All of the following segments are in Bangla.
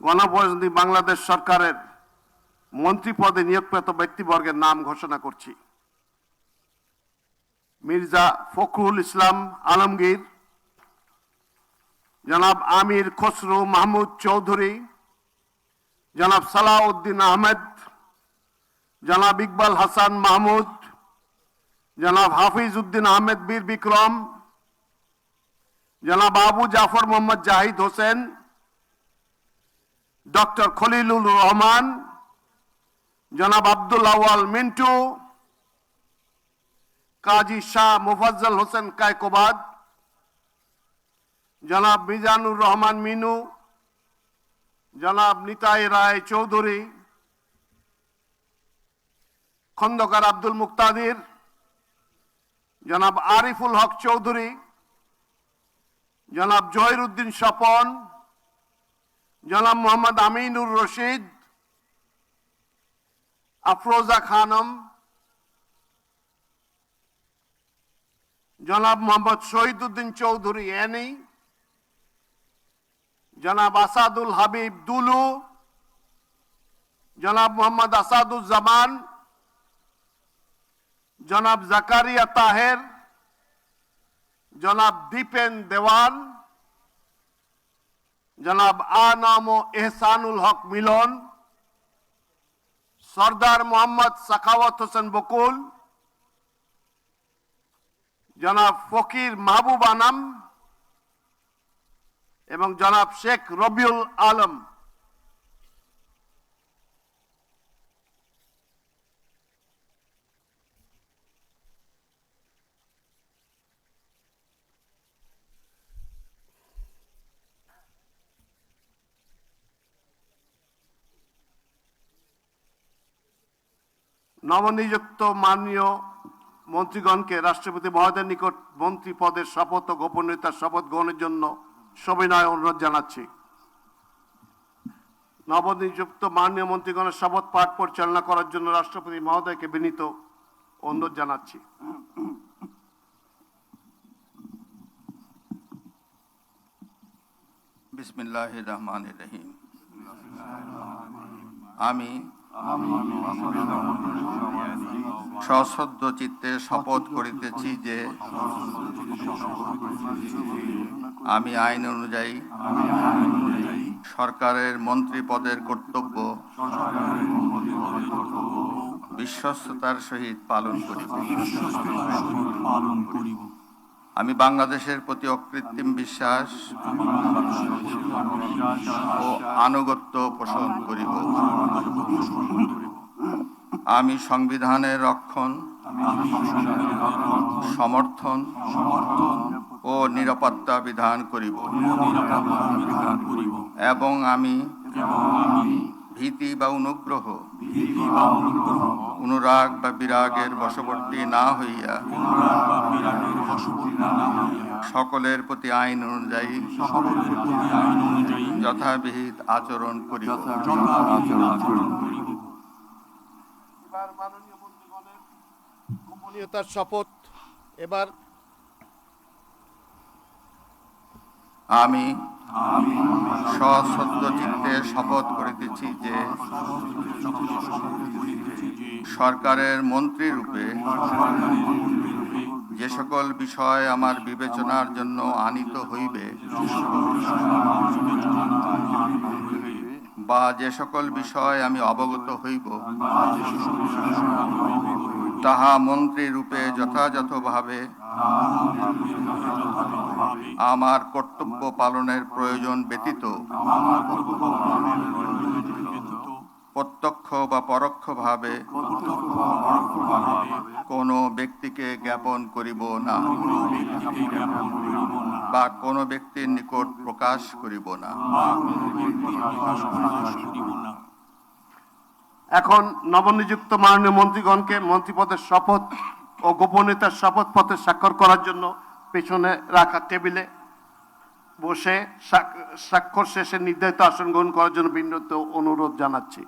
গণপ্রজাতন্ত্রী বাংলাদেশ সরকারের মন্ত্রী পদে নিয়োগপ্রাপ্ত ব্যক্তিবর্গের নাম ঘোষণা করছি। মির্জা ফখরুল ইসলাম আলমগীর, জনাব আমির খসরু মাহমুদ চৌধুরী, জনাব সালাউদ্দিন আহমেদ, জনাব ইকবাল হাসান মাহমুদ, জনাব হাফিজ উদ্দিন আহমেদ বীর বিক্রম, জনাব আবু জাফর মোহাম্মদ জাহিদ হোসেন, ডক্টর খলিলুর রহমান, জনাব আব্দুল আওয়াল মিন্টু, কাজী শাহ মুফাজ্জল হোসেন কায়কোবাদ, জনাব মিজানুর রহমান মিনু, জনাব নিতাই রায় চৌধুরী, খন্দকার আব্দুল মুক্তাদির, জনাব আরিফুল হক চৌধুরী, জনাব জহির উদ্দিন স্বপন, জনাব মোহাম্মদ আমিনুর রশিদ, আফরোজা খানম, জনাব মোহাম্মদ শহীদ উদ্দিন চৌধুরী এনি, জনাব আসাদুল হাবিব দুলু, জনাব মোহাম্মদ আসাদুজ্জামান, জনাব জাকারিয়া তাহের, জনাব দীপেন দেওয়ান, জনাব আনাম এহসানুল হক মিলন, সর্দার মোহাম্মদ সাখাওয়াত হোসেন বকুল, জনাব ফকির মাহবুব আনাম এবং জনাব শেখ রবিউল আলম। নবনিযুক্ত মাননীয় মন্ত্রীগণকে রাষ্ট্রপতি মহোদয়ের নিকট মন্ত্রী পদের শপথ ও গোপনীয়তার শপথ গ্রহণের জন্য সবিনয় অনুরোধ জানাচ্ছি। নবনিযুক্ত মাননীয় মন্ত্রীগণের শপথ পাঠ পরিচালনা করার জন্য রাষ্ট্রপতি মহোদয়কে বিনীত অনুরোধ জানাচ্ছি। বিসমিল্লাহির রহমানির রহিম। আমি সশ্রদ্ধ চিত্তে শপথ করিতেছি যে আমি আইন অনুযায়ী সরকারের মন্ত্রী পদের কর্তব্য বিশ্বস্ততার সহিত পালন করিব। আমি বাংলাদেশের প্রতি অকৃত্রিম বিশ্বাস ও আনুগত্য পোষণ করিব। আমি সংবিধানের রক্ষণ, সমর্থন ও নিরাপত্তা বিধান করিব এবং আমি ভীতি বা অনুগ্রহ, অনুরাগ বা বিরাগের বশবর্তী না হইয়া সকলের প্রতি আইন অনুযায়ী যথাবিহিত আচরণ করিব। এবার মাননীয় মন্ত্রীগণের গোপনীয়তার শপথ। এবার আমি সশ্রদ্ধ চিত্তে শপথ করিতেছি যে সরকারের মন্ত্রী রূপে যে সকল বিষয় আমার বিবেচনার জন্য আনিত হইবে বা যে সকল বিষয় আমি অবগত হইব তাহা মন্ত্রী রূপে যথাযথভাবে আমার কর্তব্য পালনের প্রয়োজন ব্যতীত প্রত্যক্ষ বা পরোক্ষভাবে কোনো ব্যক্তিকে জ্ঞাপন করিব না বা কোনো ব্যক্তির নিকট প্রকাশ করিব না। এখন নবনিযুক্ত মাননীয় মন্ত্রীগণকে মন্ত্রীপদের শপথ ও গোপনীয়তার শপথ পত্রে স্বাক্ষর করার জন্য পেছনে রাখা টেবিলে বসে স্বাক্ষর শেষে নির্ধারিত আসন গ্রহণ করার জন্য বিনীত অনুরোধ জানাচ্ছি।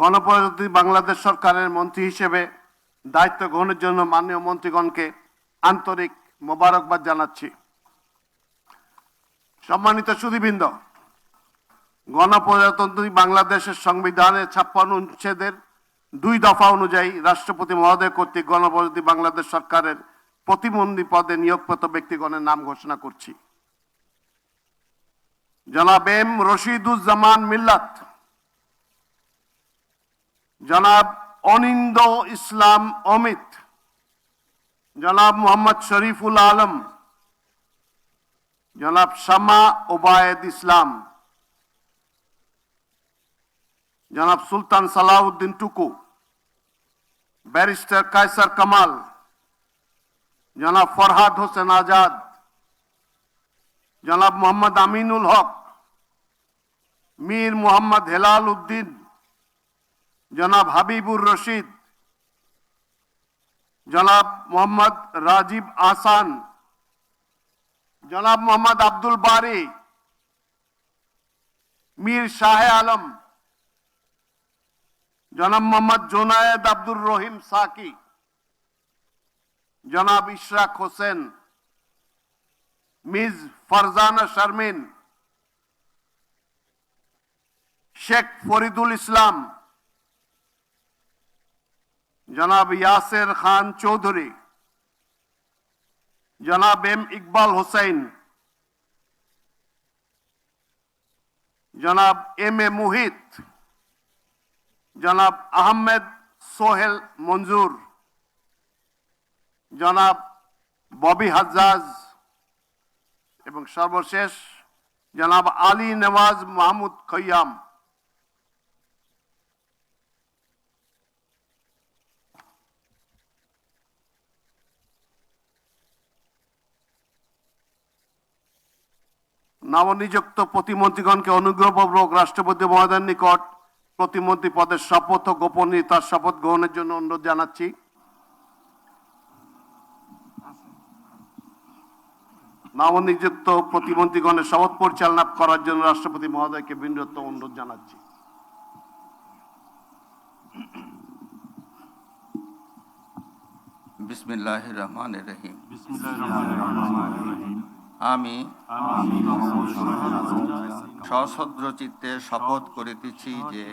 গণপ্রজাতন্ত্রী বাংলাদেশ সরকারের মন্ত্রী হিসেবে দায়িত্ব গ্রহণের জন্য মাননীয় মন্ত্রীগণকে আন্তরিক মোবারকবাদ জানাচ্ছি। সম্মানিত সুধীবৃন্দ, গণপ্রজাতন্ত্রী বাংলাদেশের সংবিধানের 56 অনুচ্ছেদের 2 দফা অনুযায়ী রাষ্ট্রপতি মহোদয় কর্তৃক গণপ্রজাতন্ত্রী বাংলাদেশ সরকারের প্রতিমন্ত্রী পদে নিয়োগপ্রাপ্ত ব্যক্তিগণের নাম ঘোষণা করছি। জনাব এম রশিদুজ্জামান মিল্লাত, জনাব অনিন্দ ইসলাম অমিত, জনাব মোহাম্মদ শরীফুল আলম, জনাব শামা ওবায়েদ ইসলাম, জনাব সুলতান সালাউদ্দিন টুকু, ব্যারিস্টার কায়সার কামাল, জনাব ফরহাদ হোসেন আজাদ, জনাব মোহাম্মদ আমিনুল হক, মীর মোহাম্মদ হেলাল উদ্দিন, জনাব হাবিবুর রশিদ, জনাব মোহাম্মদ রাজীব আহসান, জনাব মোহাম্মদ আব্দুল বারি, মীর শাহে আলম, জনাব মোহাম্মদ জোনায়েদ আব্দুর রহিম সাকি, জনাব ইশরাক হোসেন, মিস ফারজানা শারমিন, শেখ ফরিদুল ইসলাম, জনাব ইয়াসের খান চৌধুরী, জনাব এম ইকবাল হোসেন, জনাব এম এ মুহিত, জনাব আহমেদ সোহেল মঞ্জুর, জনাব ববি হাজ্জাজ এবং সর্বশেষ জনাব আলী নওয়াজ মাহমুদ খৈয়াম। নবনিযুক্ত প্রতিমন্ত্রীগণকে অনুগ্রহপূর্বক রাষ্ট্রপতি মহোদয়ের নিকট প্রতিমন্ত্রী পদের শপথ ও গোপনীয়তার শপথ গ্রহণের জন্য অনুরোধ জানাচ্ছি। নবনিযুক্ত প্রতিমন্ত্রীগণের শপথ পরিচালনা করার জন্য রাষ্ট্রপতি মহোদয়কে বিনীত অনুরোধ জানাচ্ছি। বিসমিল্লাহির রহমানির রহিম। আমি সশ্রদ্ধ চিত্তে শপথ করিতেছি যে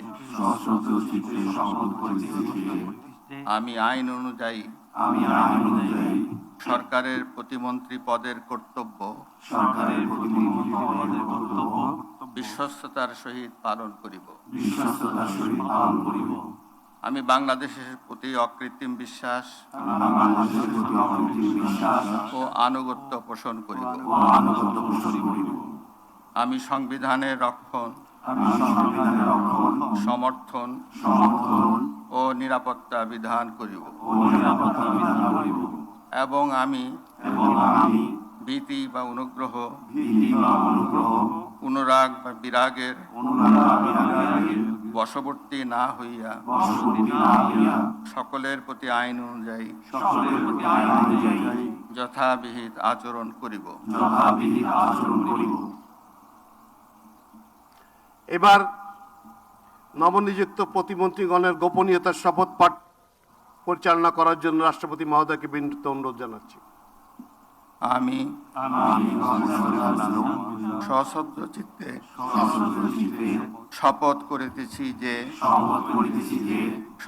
আমি আইন অনুযায়ী সরকারের প্রতিমন্ত্রী পদের কর্তব্য বিশ্বস্ততার সহিত পালন করিব। আমি বাংলাদেশের প্রতি অকৃত্রিম বিশ্বাস ও আনুগত্য পোষণ করিব। আমি সংবিধানের রক্ষণ, সমর্থন ও নিরাপত্তা বিধান করিব এবং আমি ভীতি বা অনুগ্রহ, অনুরাগ বা বিরাগের বশবর্তী না হইয়া সকলের প্রতি আইন অনুযায়ী যথাবিহিত আচরণ করিব। এবার নবনিযুক্ত প্রতিমন্ত্রীগণের গোপনীয়তার শপথ পাঠ পরিচালনা করার জন্য রাষ্ট্রপতি মহোদয়কে বিনীত অনুরোধ জানাচ্ছি। আমি সশ্রদ্ধ চিত্তে শপথ করিতেছি যে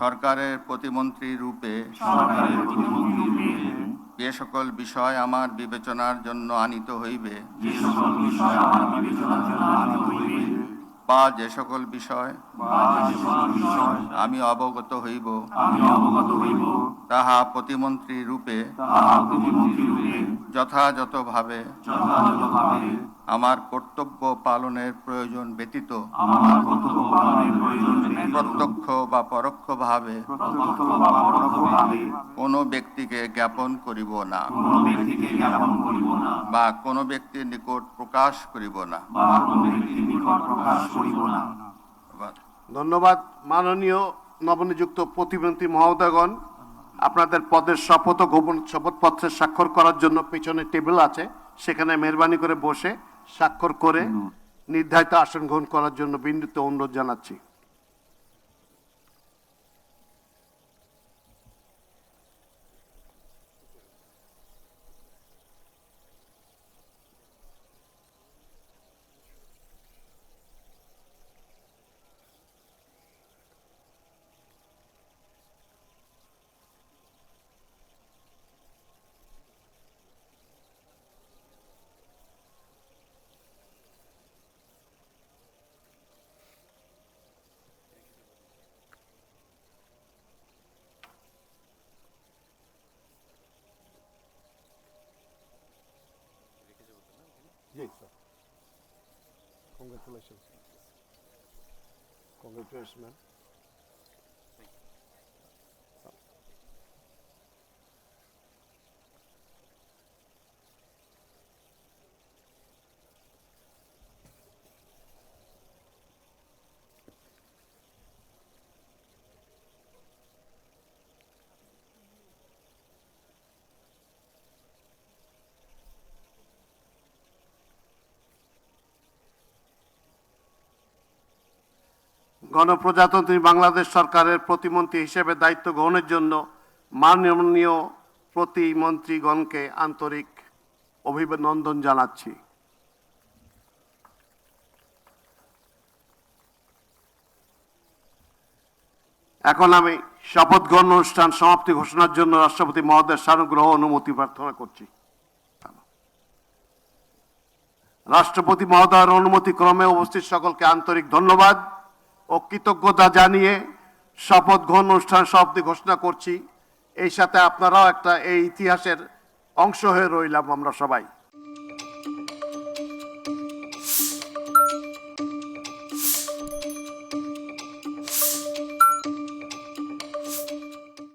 সরকারের প্রতিমন্ত্রী রূপে যে সকল বিষয় আমার বিবেচনার জন্য আনিত হইবে বা যে সকল বিষয় আমি অবগত হইব তাহা প্রতিমন্ত্রী রূপে যথাযথভাবে আমার কর্তব্য পালনের প্রয়োজন ব্যতীত প্রত্যক্ষ বা পরোক্ষভাবে কোনো ব্যক্তিকে জ্ঞাপন করিব না বা কোনো ব্যক্তির নিকট প্রকাশ করিব না। ধন্যবাদ। মাননীয় নবনিযুক্ত প্রতিমন্ত্রী মহোদয়গণ, আপনাদের পদের শপথ ও গোপন শপথপত্রে স্বাক্ষর করার জন্য পেছনে টেবিল আছে, সেখানে মেহরবানি করে বসে স্বাক্ষর করে নির্ধারিত আসন গ্রহণ করার জন্য বিনীত অনুরোধ জানাচ্ছি। Yes, sir. Congratulations. Congratulations, ma'am. গণপ্রজাতন্ত্রী বাংলাদেশ সরকারের প্রতিমন্ত্রী হিসেবে দায়িত্ব গ্রহণের জন্য মাননীয় প্রতিমন্ত্রীগণকে আন্তরিক অভিনন্দন জানাচ্ছি। এখন আমি শপথ গ্রহণ অনুষ্ঠান সমাপ্তি ঘোষণার জন্য রাষ্ট্রপতি মহোদয়ের সানুগ্রহ অনুমতি প্রার্থনা করছি। রাষ্ট্রপতি মহোদয়ের অনুমতি ক্রমে উপস্থিত সকলকে আন্তরিক ধন্যবাদ ও কৃতজ্ঞতা জানিয়ে শপথ গ্রহণ অনুষ্ঠান সমাপ্তি ঘোষণা করছি। এই সাথে আপনারাও একটা এই ইতিহাসের অংশ হয়ে রইলাম আমরা সবাই।